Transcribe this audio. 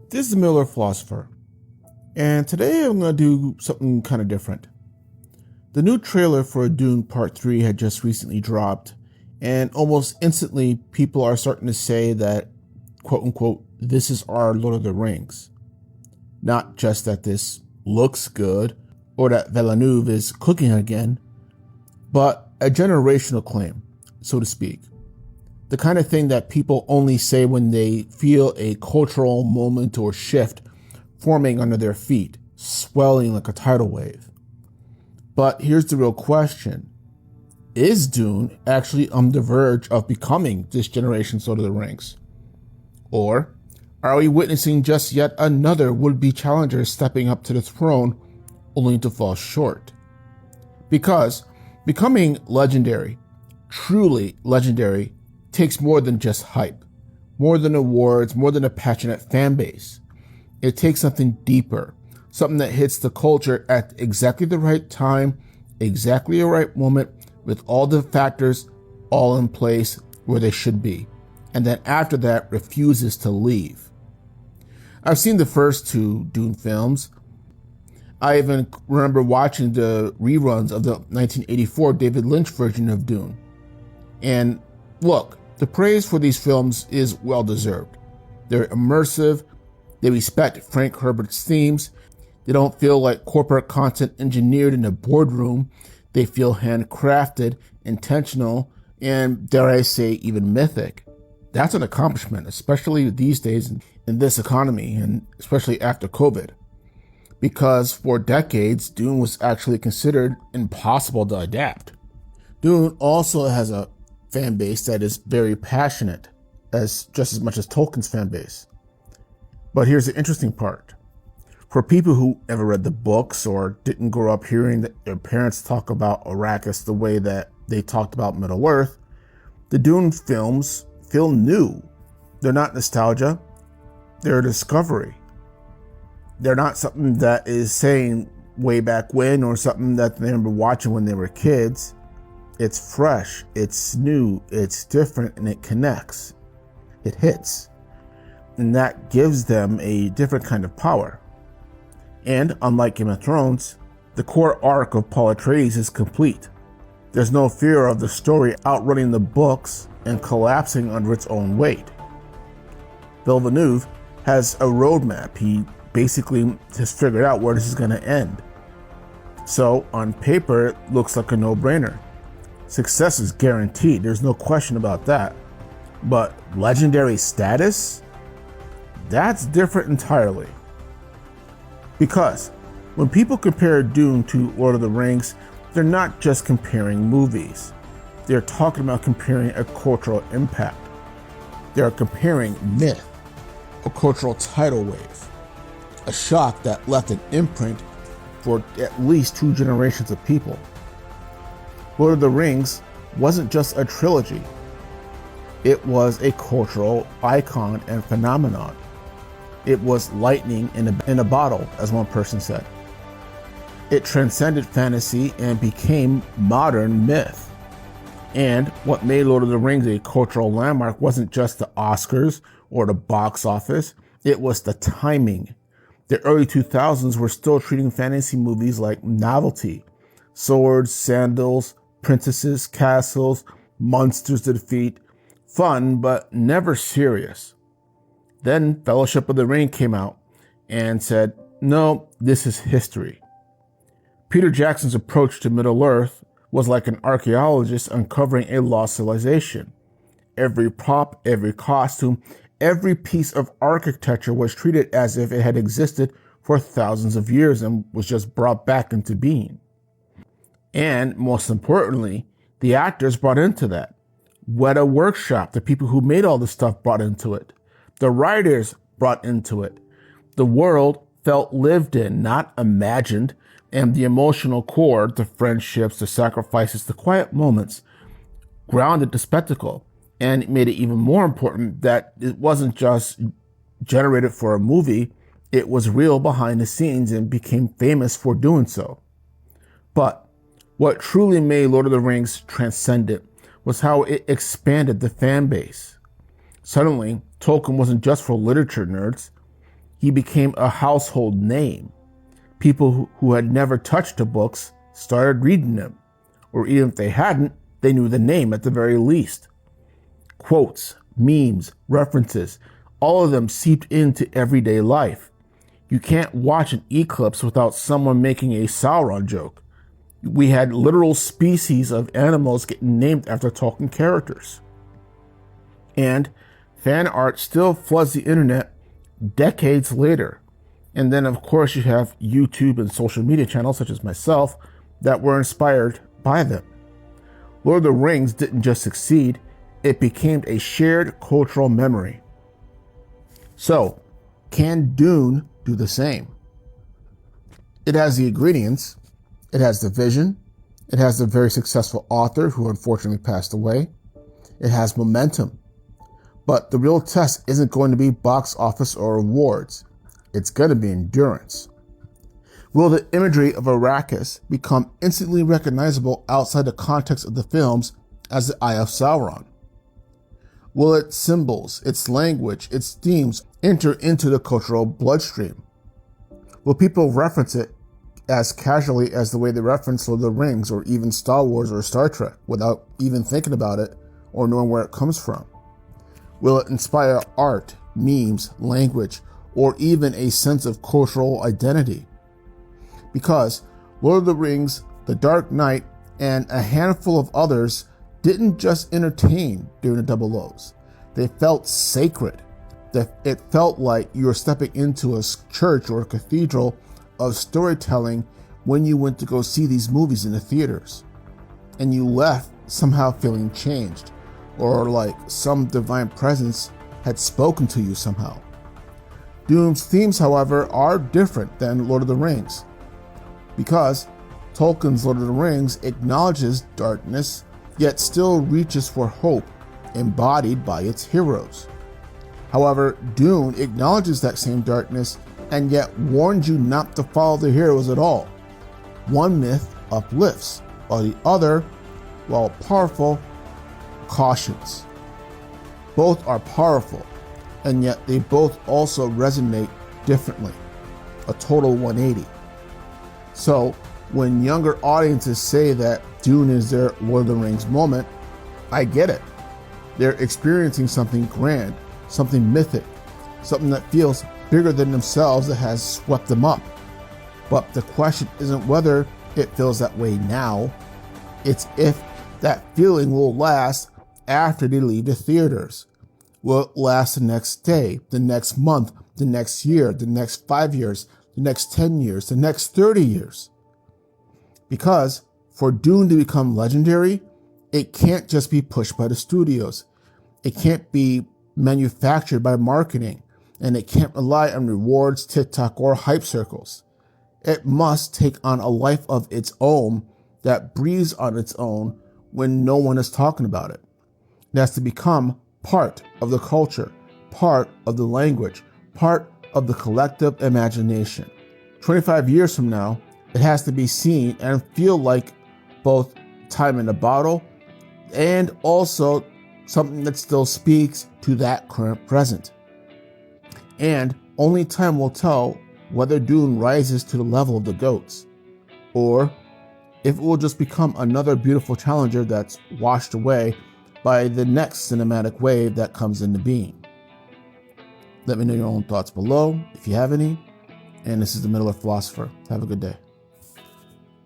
This is the Miller Philosopher, and today I'm going to do something kind of different. The new trailer for Dune Part 3 had just recently dropped, and almost instantly people are starting to say that, quote unquote, this is our Lord of the Rings. Not just that this looks good, or that Villeneuve is cooking again, but a generational claim, so to speak. The kind of thing that people only say when they feel a cultural moment or shift forming under their feet, swelling like a tidal wave. But here's the real question. Is Dune actually on the verge of becoming this generation's Lord of the Rings? Or are we witnessing just yet another would-be challenger stepping up to the throne only to fall short? Because becoming legendary, truly legendary, takes more than just hype, more than awards, more than a passionate fan base. It takes something deeper, something that hits the culture at exactly the right time, exactly the right moment, with all the factors all in place where they should be, and then after that refuses to leave. I've seen the first two Dune films. I even remember watching the reruns of the 1984 David Lynch version of Dune. And look, the praise for these films is well-deserved. They're immersive, they respect Frank Herbert's themes, they don't feel like corporate content engineered in a boardroom, they feel handcrafted, intentional, and dare I say, even mythic. That's an accomplishment, especially these days in this economy, and especially after COVID. Because for decades, Dune was actually considered impossible to adapt. Dune also has a fan base that is very passionate, just as much as Tolkien's fan base. But here's the interesting part. For people who never read the books or didn't grow up hearing their parents talk about Arrakis the way that they talked about Middle-earth, the Dune films feel new. They're not nostalgia, they're a discovery. They're not something that is saying way back when or something that they remember watching when they were kids. It's fresh, it's new, it's different, and it connects. It hits. And that gives them a different kind of power. And unlike Game of Thrones, the core arc of Paul Atreides is complete. There's no fear of the story outrunning the books and collapsing under its own weight. Villeneuve has a roadmap. He basically has figured out where this is going to end. So on paper, it looks like a no-brainer. Success is guaranteed, there's no question about that. But legendary status? That's different entirely. Because when people compare Dune to Lord of the Rings, they're not just comparing movies. They're talking about comparing a cultural impact. They're comparing myth, a cultural tidal wave, a shock that left an imprint for at least 2 generations of people. Lord of the Rings wasn't just a trilogy. It was a cultural icon and phenomenon. It was lightning in a bottle, as one person said. It transcended fantasy and became modern myth. And what made Lord of the Rings a cultural landmark wasn't just the Oscars or the box office, it was the timing. The early 2000s were still treating fantasy movies like novelty. Swords, sandals, princesses, castles, monsters to defeat. Fun, but never serious. Then Fellowship of the Ring came out and said, no, this is history. Peter Jackson's approach to Middle-earth was like an archaeologist uncovering a lost civilization. Every prop, every costume, every piece of architecture was treated as if it had existed for thousands of years and was just brought back into being. And most importantly, the actors brought into that. Weta Workshop, the people who made all this stuff, brought into it. The writers brought into it. The world felt lived in, not imagined, and the emotional core, the friendships, the sacrifices, the quiet moments, grounded the spectacle. And it made it even more important that it wasn't just generated for a movie, it was real behind the scenes and became famous for doing so. But what truly made Lord of the Rings transcendent was how it expanded the fan base. Suddenly, Tolkien wasn't just for literature nerds. He became a household name. People who had never touched the books started reading them, or even if they hadn't, they knew the name at the very least. Quotes, memes, references, all of them seeped into everyday life. You can't watch an eclipse without someone making a Sauron joke. We had literal species of animals getting named after Tolkien characters. And fan art still floods the internet decades later. And then, of course, you have YouTube and social media channels such as myself that were inspired by them. Lord of the Rings didn't just succeed, it became a shared cultural memory. So, can Dune do the same? It has the ingredients, it has the vision, it has the very successful author who unfortunately passed away, it has momentum. But the real test isn't going to be box office or awards. It's going to be endurance. Will the imagery of Arrakis become instantly recognizable outside the context of the films as the Eye of Sauron? Will its symbols, its language, its themes enter into the cultural bloodstream? Will people reference it as casually as the way they reference Lord of the Rings or even Star Wars or Star Trek without even thinking about it or knowing where it comes from? Will it inspire art, memes, language, or even a sense of cultural identity? Because Lord of the Rings, The Dark Knight, and a handful of others didn't just entertain during the Double O's. They felt sacred. It felt like you were stepping into a church or a cathedral of storytelling when you went to go see these movies in the theaters. And you left somehow feeling changed, or like some divine presence had spoken to you somehow. Dune's themes, however, are different than Lord of the Rings, because Tolkien's Lord of the Rings acknowledges darkness, yet still reaches for hope, embodied by its heroes. However, Dune acknowledges that same darkness, and yet warns you not to follow the heroes at all. One myth uplifts, while the other, while powerful, cautions. Both are powerful, and yet they both also resonate differently. A total 180. So, when younger audiences say that Dune is their Lord of the Rings moment, I get it. They're experiencing something grand, something mythic, something that feels bigger than themselves that has swept them up. But the question isn't whether it feels that way now, it's if that feeling will last after they leave the theaters. Will it last the next day, the next month, the next year, the next 5 years, the next 10 years, the next 30 years? Because for Dune to become legendary, it can't just be pushed by the studios. It can't be manufactured by marketing, and it can't rely on rewards, TikTok, or hype circles. It must take on a life of its own that breathes on its own when no one is talking about it. It has to become part of the culture, part of the language, part of the collective imagination. 25 years from now, it has to be seen and feel like both time in the bottle and also something that still speaks to that current present. And only time will tell whether Dune rises to the level of the GOATs, or if it will just become another beautiful challenger that's washed away by the next cinematic wave that comes into being. Let me know your own thoughts below if you have any. And this is the Middle Earth Philosopher. Have a good day.